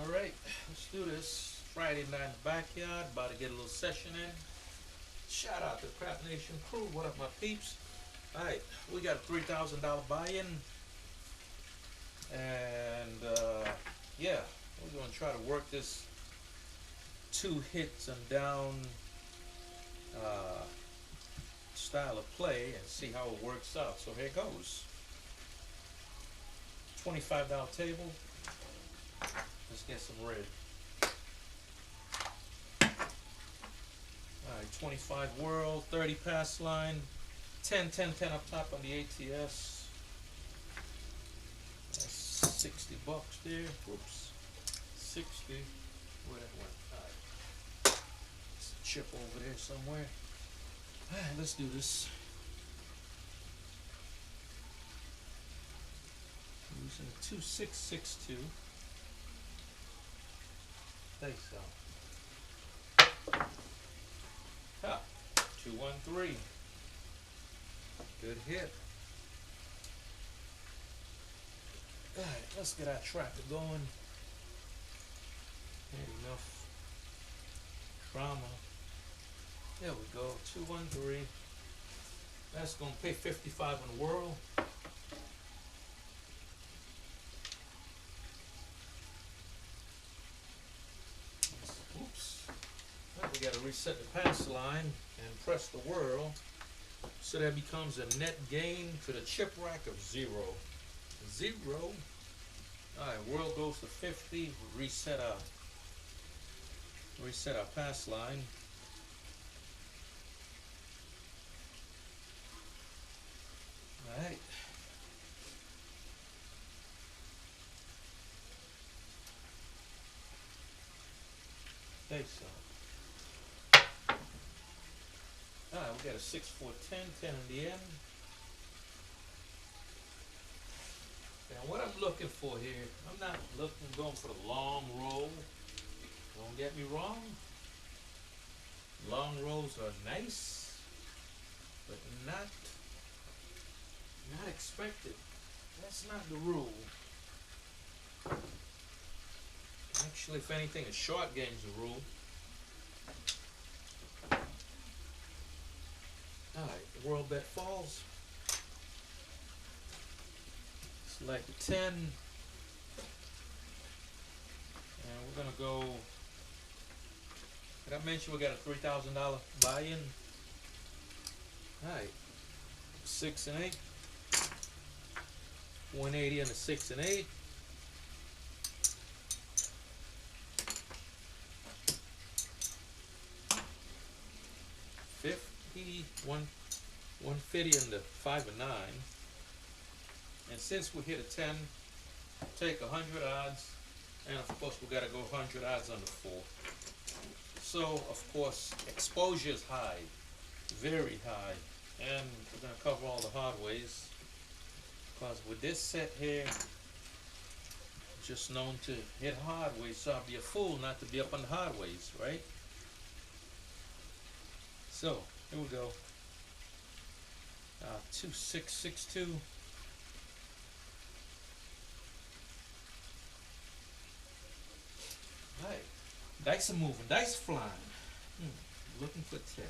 Alright, let's do this. Friday night in the backyard, about to get a little session in. Shout out to Crap Nation crew. What up, my peeps? Alright, we got a $3,000 buy-in. And, yeah, we're going to try to work this two hits and down style of play and see how it works out. So here goes. $25 table. Let's get some red. Alright, 25 world, 30 pass line, 10, 10, 10 up top on the ATS. That's 60 bucks there. Whoops. 60. Where that went? Alright. There's a chip over there somewhere. Alright, let's do this. Using a 2662. Thanks, so. Ha! 213. Good hit. Alright, let's get our tracker going. Ain't enough drama. There we go. 213. That's gonna pay 55 on the world. Oops. Now we gotta reset the pass line and press the whirl so that becomes a net gain to the chip rack of 0. 0. Alright, whirl goes to 50. Reset our pass line. Alright. Think so. Alright, we got a 6, 4, 10, 10 in the end. And what I'm looking for here, I'm not going for the long roll. Don't get me wrong. Long rolls are nice, but not expected. That's not the rule. Actually, if anything, a short game's the rule. Alright, the world bet falls. Select the 10. And we're going to go. Did I mention we got a $3,000 buy-in? Alright. 6 and 8. 180 on the 6 and 8. 150 on the 5 and 9. And since we hit a 10, take 100 odds. And of course, we got to go 100 odds on the 4. So, of course, exposure is high. Very high. And we're going to cover all the hard ways. Because with this set here, just known to hit hard ways, so I'd be a fool not to be up on the hard ways, right? So, here we go. 2662. Alright. Dice are moving, dice flying. Looking for 10.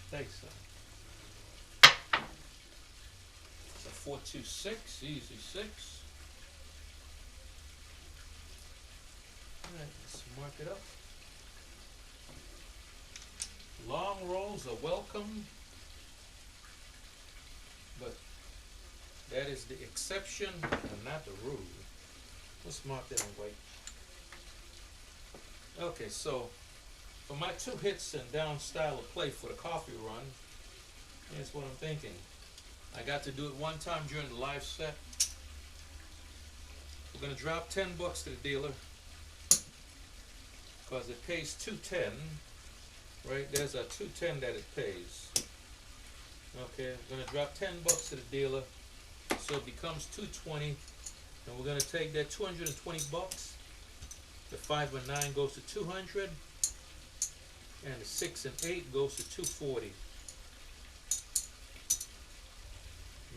Thanks, son. It's a 426, easy 6. Alright, let's mark it up. Long rolls are welcome, but that is the exception and not the rule. Let's mark that in white. Okay, so for my 2 hits and down style of play for the coffee run, here's what I'm thinking. I got to do it one time during the live set. We're going to drop 10 bucks to the dealer because it pays 210. Right, there's a 210 that it pays. Okay, we're going to drop 10 bucks to the dealer, so it becomes 220, and we're going to take that 220 bucks. The 5 and 9 goes to 200, and the 6 and 8 goes to 240.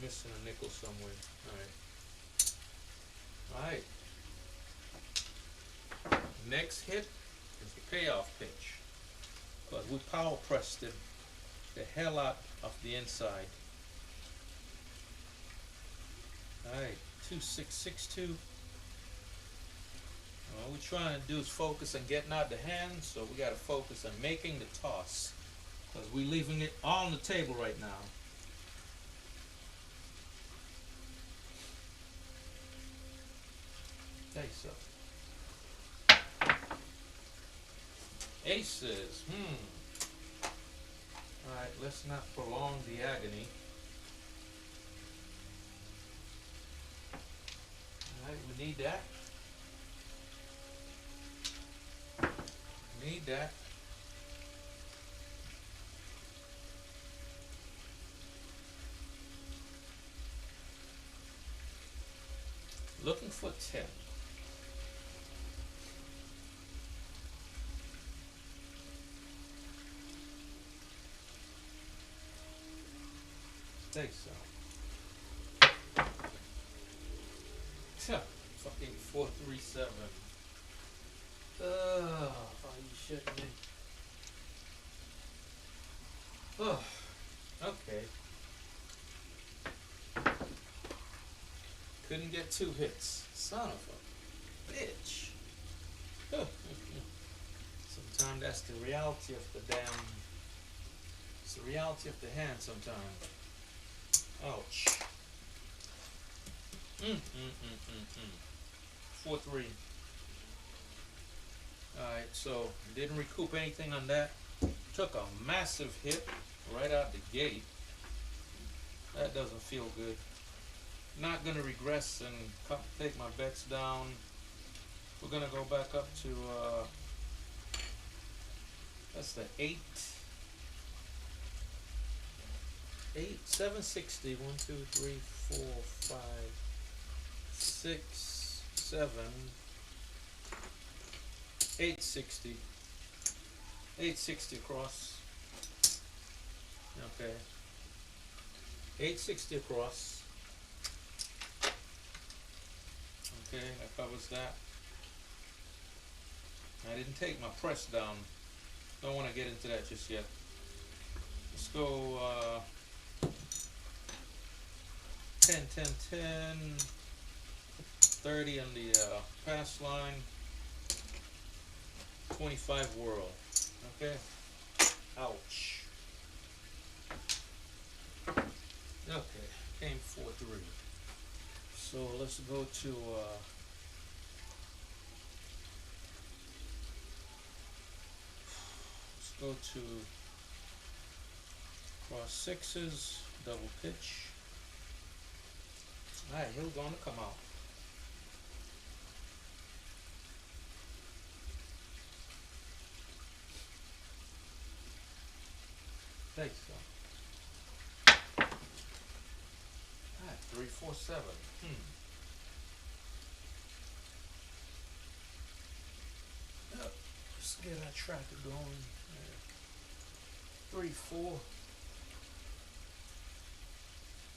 Missing a nickel somewhere. Alright. Next hit is the payoff pitch. Because we power pressed the hell out of the inside. Alright, 2662. All we're trying to do is focus on getting out the hand, so we got to focus on making the toss. Because we're leaving it all on the table right now. Okay, so. Aces. Alright, let's not prolong the agony. Alright, we need that. Need that. Looking for 10. Think so. Fucking 437. Are you shitting me? Oh, okay. Couldn't get 2 hits. Son of a bitch. Sometimes that's the reality of the damn. It's the reality of the hand sometimes. Ouch. 4-3. Alright, so didn't recoup anything on that. Took a massive hit right out the gate. That doesn't feel good. Not gonna regress and take my bets down. We're gonna go back up to that's the 760. 1, 2, 3, 4, 5, 6, 7, 860. 860 across. Okay. 860 across. Okay, that covers that. I didn't take my press down. Don't want to get into that just yet. Let's go 10, 10, 10, 30 on the pass line, 25 whirl. Okay. Ouch. Okay, came 4-3. So let's go to cross sixes, double pitch. Alright, he'll gonna come out. Thanks, so. Alright, 3, 4, 7. Let's get our tracker going. 3, 4.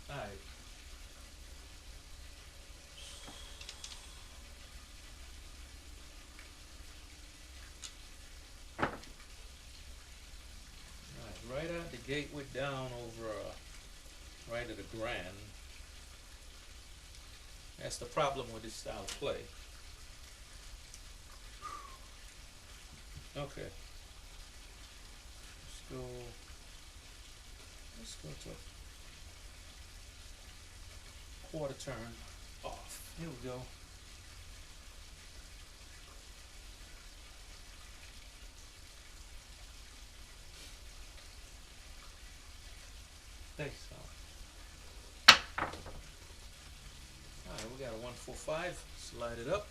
Alright. Right out the gate, we're down over right at the grand. That's the problem with this style of play. Okay. Let's go to a quarter turn off. Here we go. Thanks. Alright, we got a 145. Slide it up.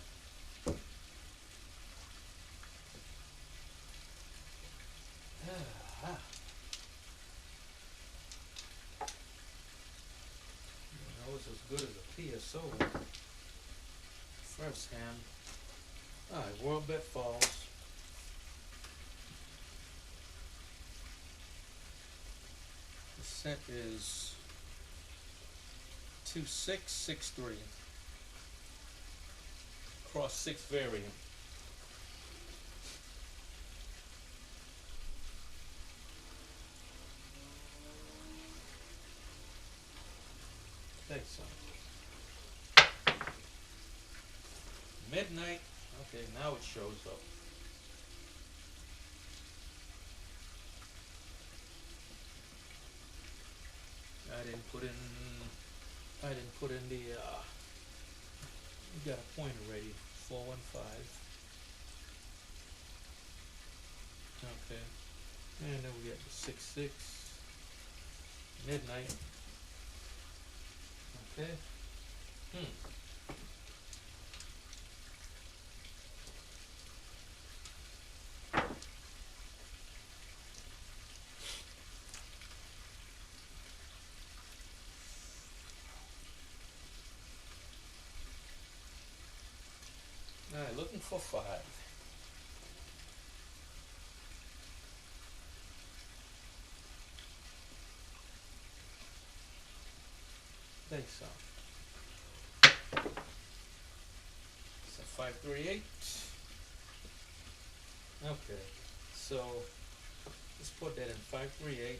That was as good as a PSO. First hand. Alright, world bet falls. The set is 2663. Cross 6 variant. Okay, so midnight. Okay, now it shows up. I didn't put in. I didn't put in the. You got a pointer ready. 415. Okay, and then we got the 66. Midnight. Okay. Alright, looking for 5. Thanks, so. So 538. Okay, so let's put that in 538.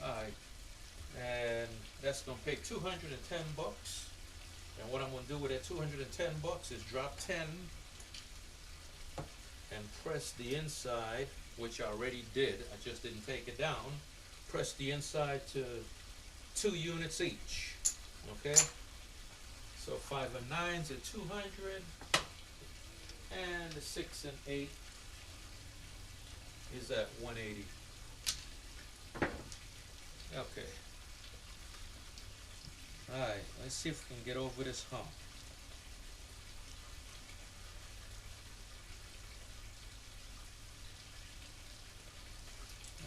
Alright, and that's gonna pay 210 bucks. And what I'm gonna do with that 210 bucks is drop 10 and press the inside, which I already did. I just didn't take it down. Press the inside to 2 units each. Okay? So 5 and 9's at 200, and the 6 and 8 is at 180. Okay. Alright, let's see if we can get over this hump.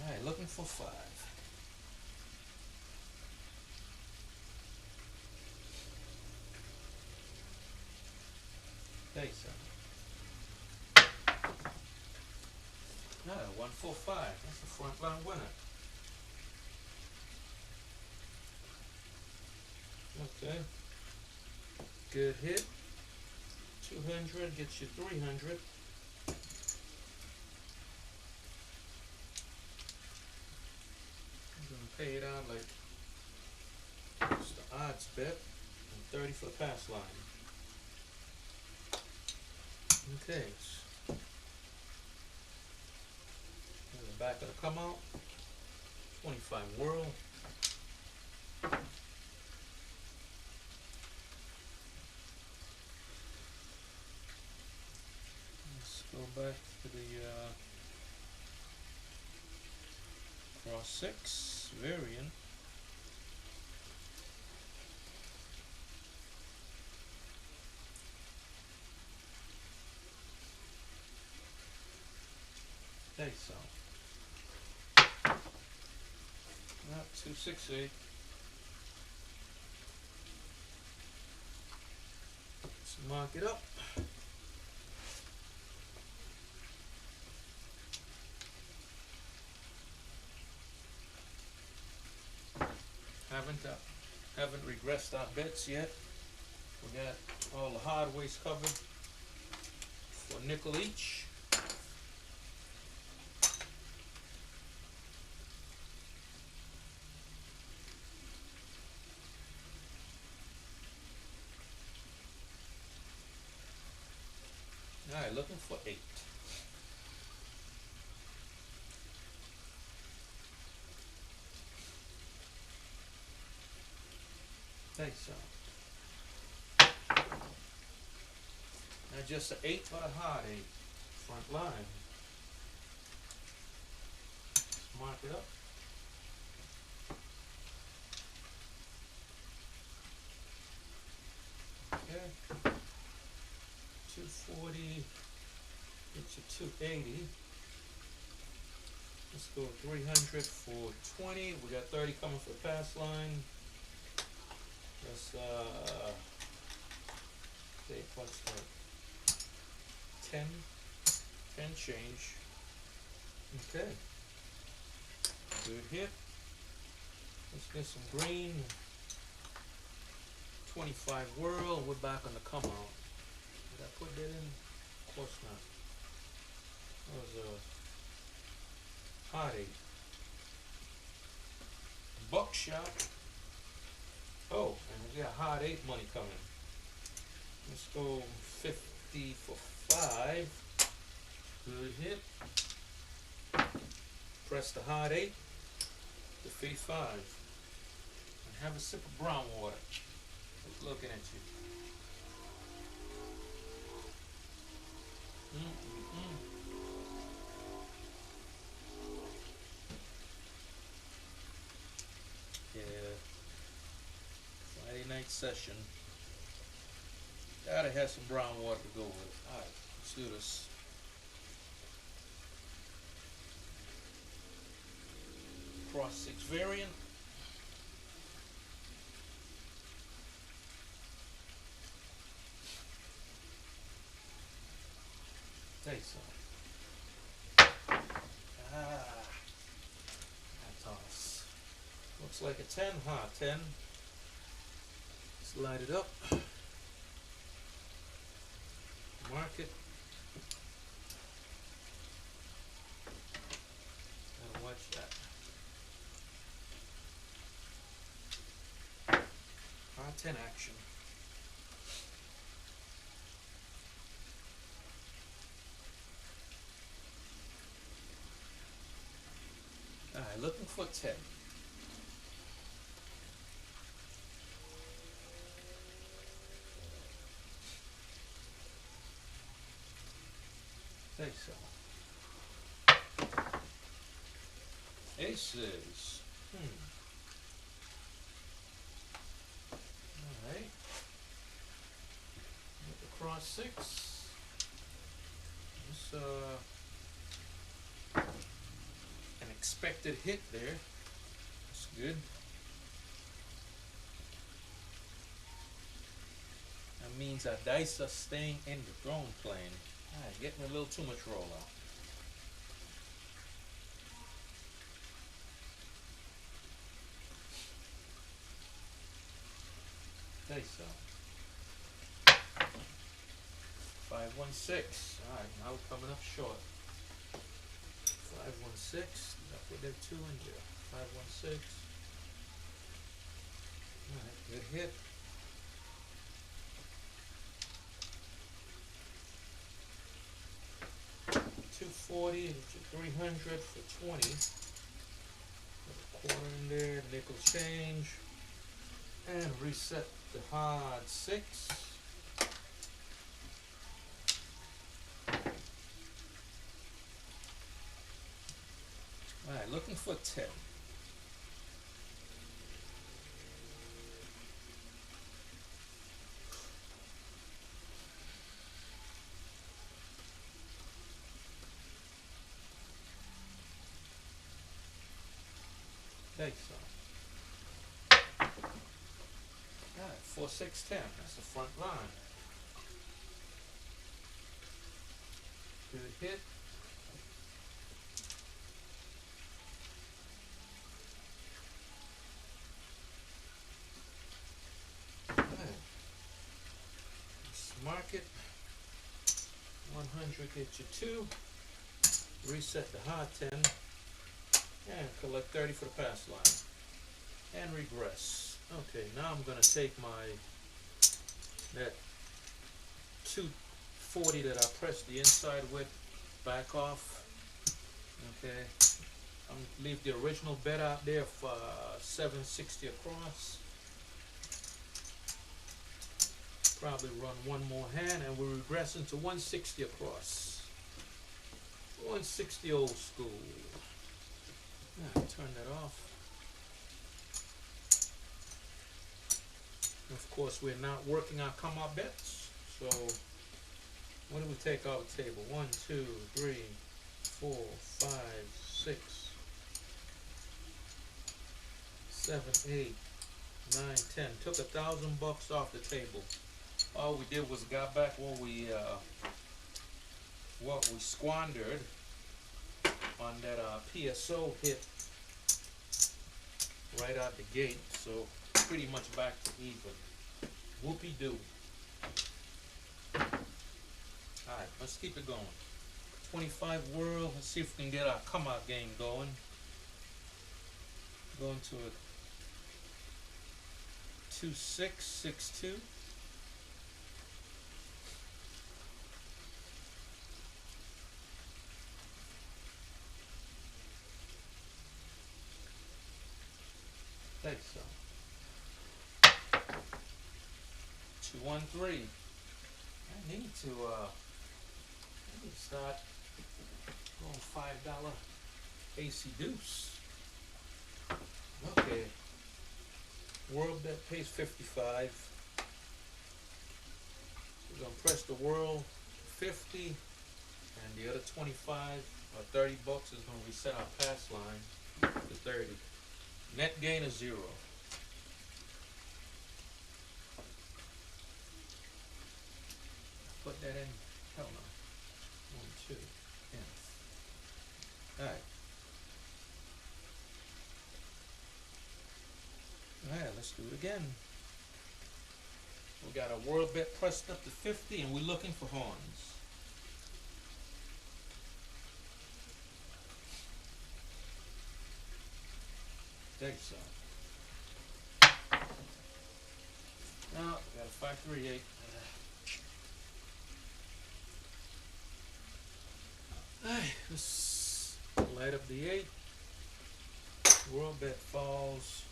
Alright, looking for 5. Okay, so. 145. That's a front line winner. Okay. Good hit. 200 gets you 300. I'm gonna pay it out like it's the odds bet, and 30 for the pass line. Okay. And the back of the come out. 25 whirl. Let's go back to the cross 6 variant. Okay, so 268. Let's mark it up. Haven't regressed our bets yet. We got all the hard ways covered for nickel each. Alright, looking for 8. Okay, so now just an 8 but a hard 8. Front line. Let's mark it up. Okay. 240. Get you 280. Let's go 300 for 20. We got 30 coming for the pass line. Let's say plus like 10 change. Okay. Good hit. Let's get some green. 25 whirl. We're back on the come out. Did I put that in? Of course not. That was a hot 8. Buckshot. Oh, and we got hot 8 money coming. Let's go 50 for 5. Good hit. Press the hot 8. Defeat 5. And have a sip of brown water. Just looking at you. Yeah. Friday night session. Gotta have some brown water to go with it. Alright, let's do this. Cross 6 variant. Take some. Toss. Looks like a 10, hot 10. Let's light it up. Mark it. Gotta watch that. Hot 10 action. Alright, looking for 10. Take some. Aces. Alright. Across 6. This an expected hit there. That's good. That means our dice are staying in the throne plane. Alright, getting a little too much roll out. Okay, so 516. Alright, now we're coming up short. 516. I put that 2 in there. 516. Alright, good hit. $240 to $300 for 20. Put a quarter in there, nickel change, and reset the hard 6. Alright, looking for 10. Okay, so. Alright, 4, 6, 10. That's the front line. Good hit. Mark it. 100 get you 2. Reset the hard 10. And collect 30 for the pass line. And regress. Okay, now I'm going to take that 240 that I pressed the inside with back off. Okay. I'm going to leave the original bet out there for 760 across. Probably run one more hand and we're regressing to 160 across. 160 old school. Turn that off. Of course, we're not working our come out bets. So, what do we take off the table? 1, 2, 3, 4, 5, 6, 7, 8, 9, 10. Took $1,000 off the table. All we did was got back what we squandered on that PSO hit right out the gate. So pretty much back to even. Whoopie-doo. Alright, let's keep it going. 25 whirl. Let's see if we can get our come-out game going. Going to a 2-6-6-2. Take some. 2-1-3. I need to start going $5 AC deuce. Okay. World bet pays 55. We're gonna press the world 50, and the other 25 or 30 bucks is gonna reset our pass line to 30. Net gain is 0. Put that in. Hell no. 1, 2. Yeah. Alright. Alright, let's do it again. We got a world bet pressed up to 50, and we're looking for horns. Take some. Now, we got a 5-3-8. Alright, let's light up the 8. World bet falls.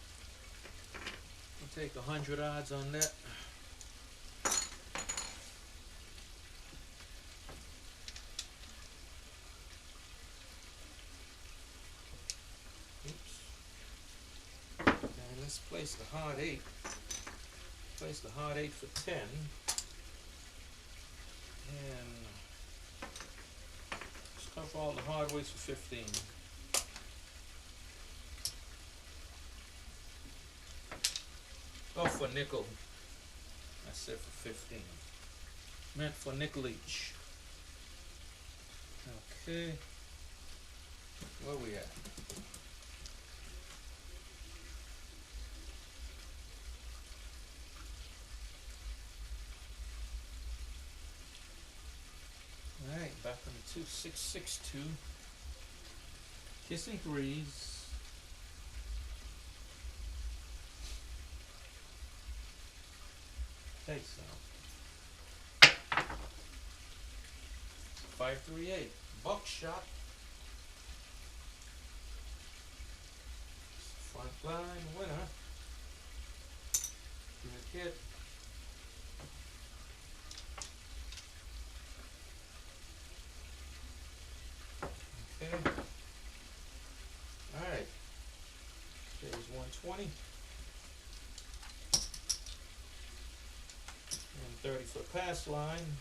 We'll take 100 odds on that. Oops. And let's place the hard 8. Place the hard 8 for 10. And let's cover all the hard weights for 15. Go for nickel. I said for 15. Meant for nickel each. Okay. Where we at? Alright, back on the 2-6-6-2. Kissing threes. Take some. 5-3-8. Buckshot. Front line winner. Good hit. Okay. Alright. There's 120. And 30 for pass line.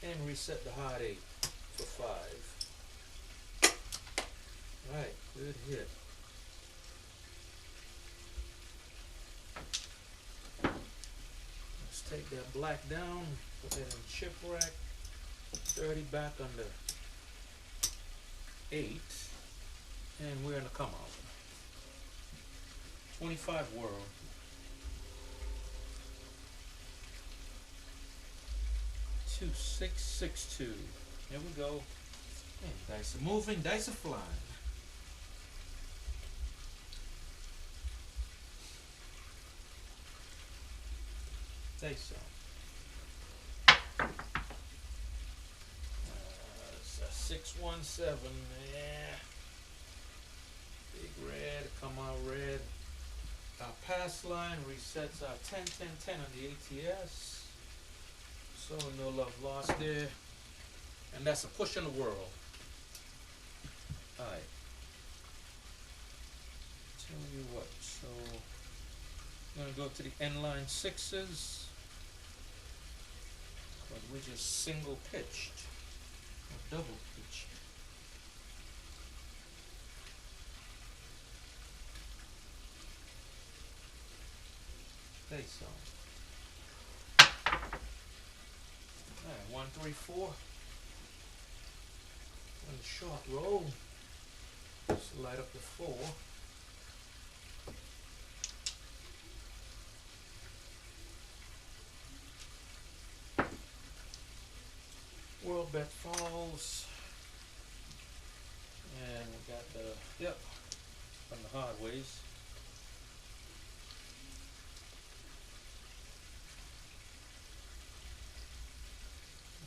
And reset the hard 8 for 5. Alright, good hit. Let's take that black down, put that in chip rack. 30 back under 8, and we're in the come out. 25 whirl. Two, 6, 6, 2. Here we go. And dice are moving, dice are flying. Take some. 6-1-7, yeah. Big red, come out red. Our pass line resets our 10-10-10 on the ATS. So no love lost there. And that's a push in the world. Alright. Tell you what, so I'm gonna go to the end line 6s. But we just single pitched. Or double pitched. Okay, so. Alright, 1, 3, 4. One short roll. Just light up the 4. bet falls. And we got the, yep, from the hard ways.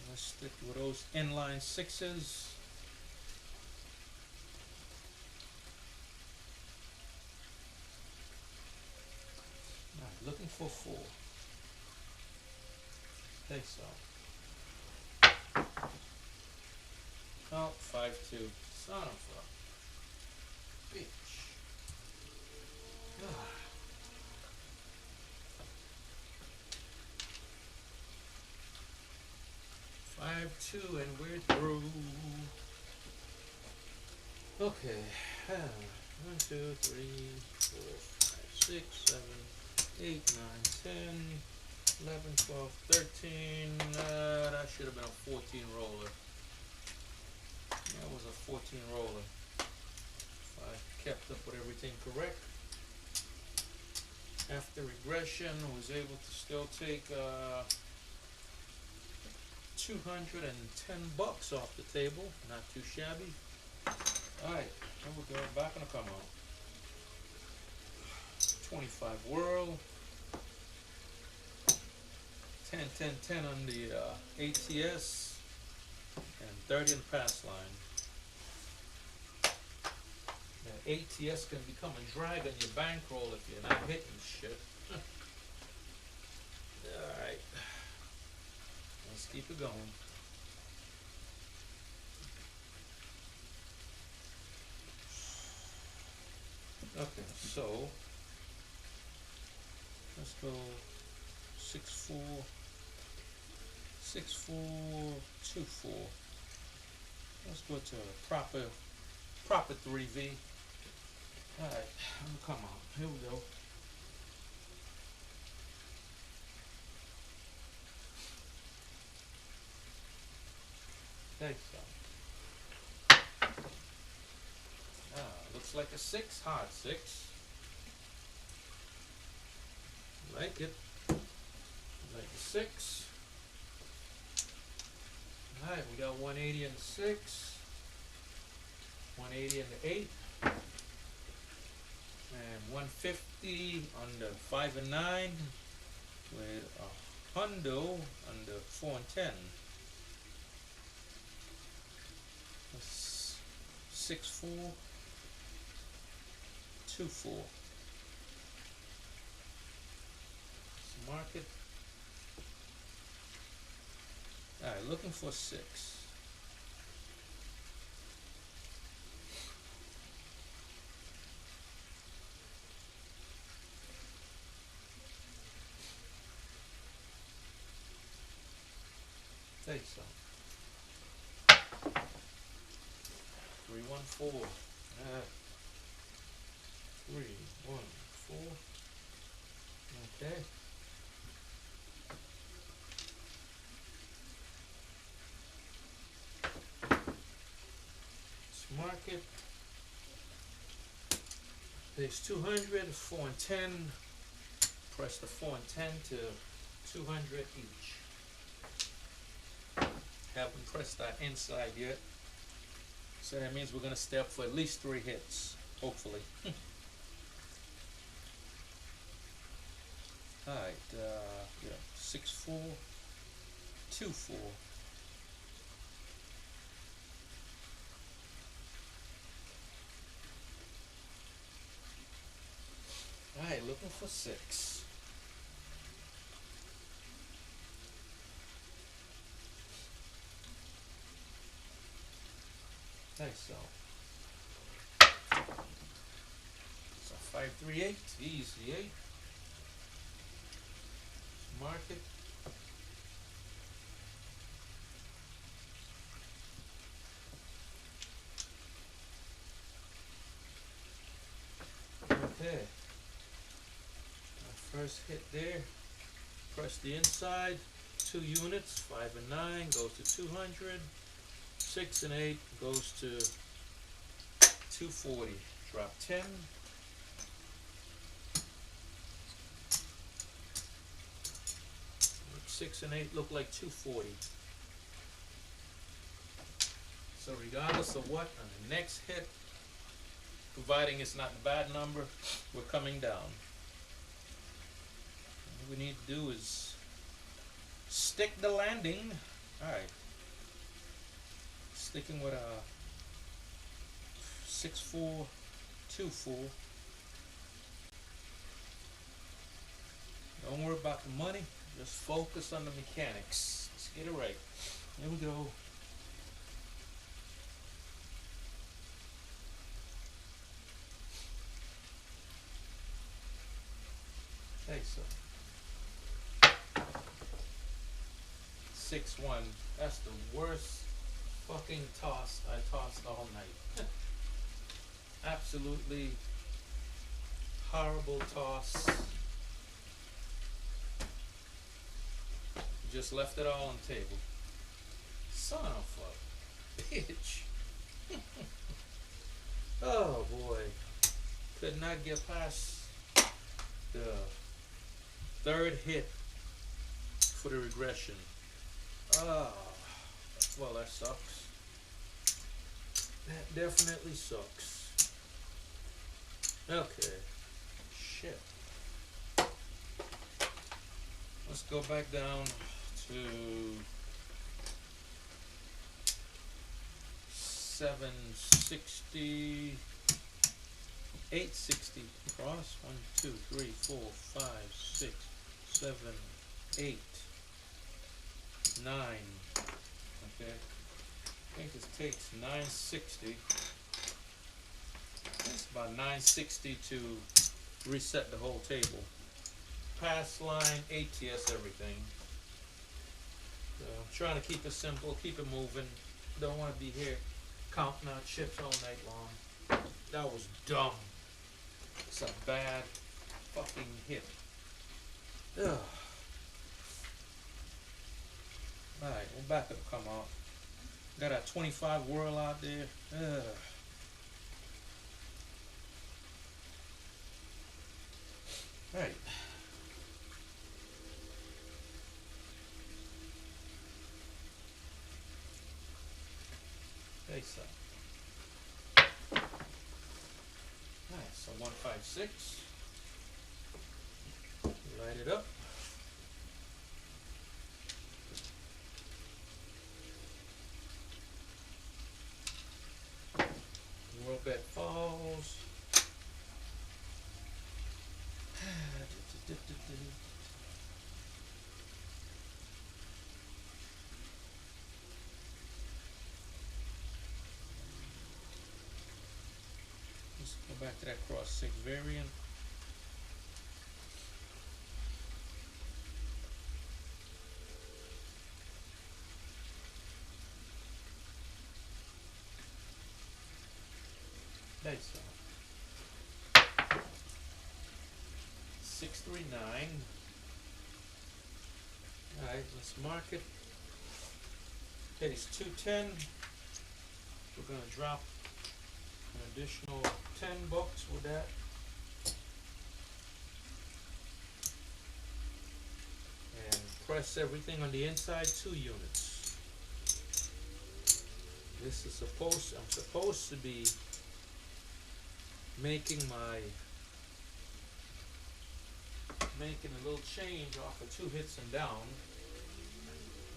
Let's stick with those inline sixes. Alright, looking for 4. Think so. Oh, 5-2. Son of a bitch. Ah. 5-2 and we're through. Okay. 1, 2, 3, 4, 5, 6, 7, 8, 9, 10, 11, 12, 13. That should have been a 14 roller. That was a 14 roller. If I kept up with everything correct. After regression, was able to still take $210 off the table. Not too shabby. Alright, here we go. Back on the come out. 25 whirl. 10, 10, 10 on the ATS. And 30 on the pass line. The ATS can become a drag on your bankroll if you're not hitting shit. Alright. Let's keep it going. Okay, so let's go 6-4, 6-4, 2-4. Let's go to proper 3V. Alright, come on, here we go. Okay, so. Looks like a 6, hard 6. Like it. Like a 6. Alright, we got 180 and 6. 180 and the 8. And 150 on the 5 and 9. With a hundo on the 4 and 10. 6-4. 2-4. Let's mark it. Alright, looking for 6. Take some. 3-1-4. 3-1-4. Okay. Let's mark it. Pays 200, 4 and 10. Press the 4 and 10 to 200 each. Haven't pressed that inside yet. So that means we're going to step for at least 3 hits. Hopefully. Alright, yeah, 6-4, 2-4. Alright, looking for 6. Okay, so. It's a 5-3-8, easy 8. Mark it. Okay. Our first hit there. Press the inside. 2 units. 5 and 9 goes to 200. 6 and 8 goes to 240. Drop 10. 6 and 8 look like 240. regardless of what, on the next hit, providing it's not a bad number, we're coming down. What we need to do is stick the landing. Alright. Sticking with a 6-4, 2-4. Don't worry about the money, just focus on the mechanics. Let's get it right. Here we go. Okay, so 6-1. That's the worst fucking toss I tossed all night. Absolutely horrible toss. Just left it all on the table. Son of a bitch. Oh boy. Could not get past the third hit for the regression. Oh, well, that sucks. That definitely sucks. Okay. Shit. Let's go back down to 760, 860 cross. 1, 2, 3, 4, 5, 6, 7, 8, 9. Okay. I think this takes 960. It's about 960 to reset the whole table. Pass line, ATS, everything. So I'm trying to keep it simple, keep it moving. Don't want to be here counting out chips all night long. That was dumb. It's a bad fucking hit. Ugh. Alright, we'll back up, come out. Got a 25 whirl out there. Ugh. Alright. Okay, so. Alright, so 156. Light it up. Whirl bet falls. Let's go back to that cross 6 variant. Okay, so 639. Alright, let's mark it. Okay, it's 210. We're gonna drop an additional 10 bucks with that. And press everything on the inside 2 units. This is I'm supposed to be making a little change off of 2 hits and down.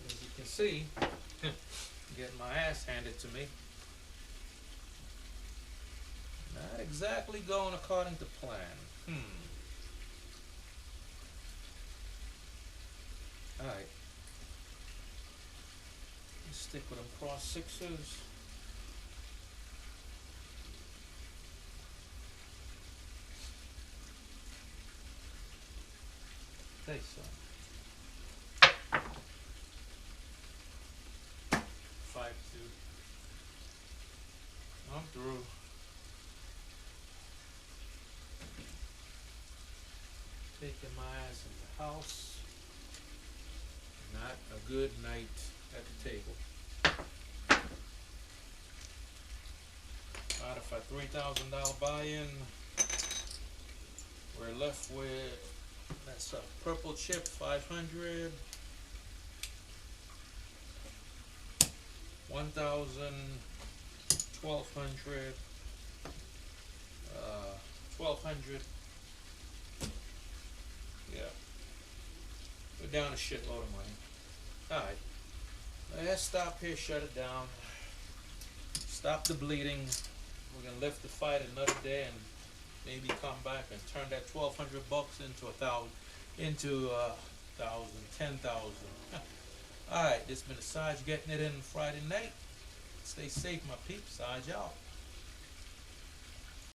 As you can see, getting my ass handed to me. Not exactly going according to plan. Alright. Let's stick with them cross 6s. Okay, so 5-2. I'm through. Taking my ass in the house. Not a good night at the table. Out of a $3,000 buy-in, we're left with, that's a purple chip 500, 1,000 1200, 1200. Yeah, we're down a shitload of money. Alright, let's stop here, shut it down. Stop the bleeding. We're gonna lift the fight another day and maybe come back and turn that 1,200 bucks into into 10,000. Alright, this has been the Sarge getting it in Friday night. Stay safe, my peeps. Sarge out.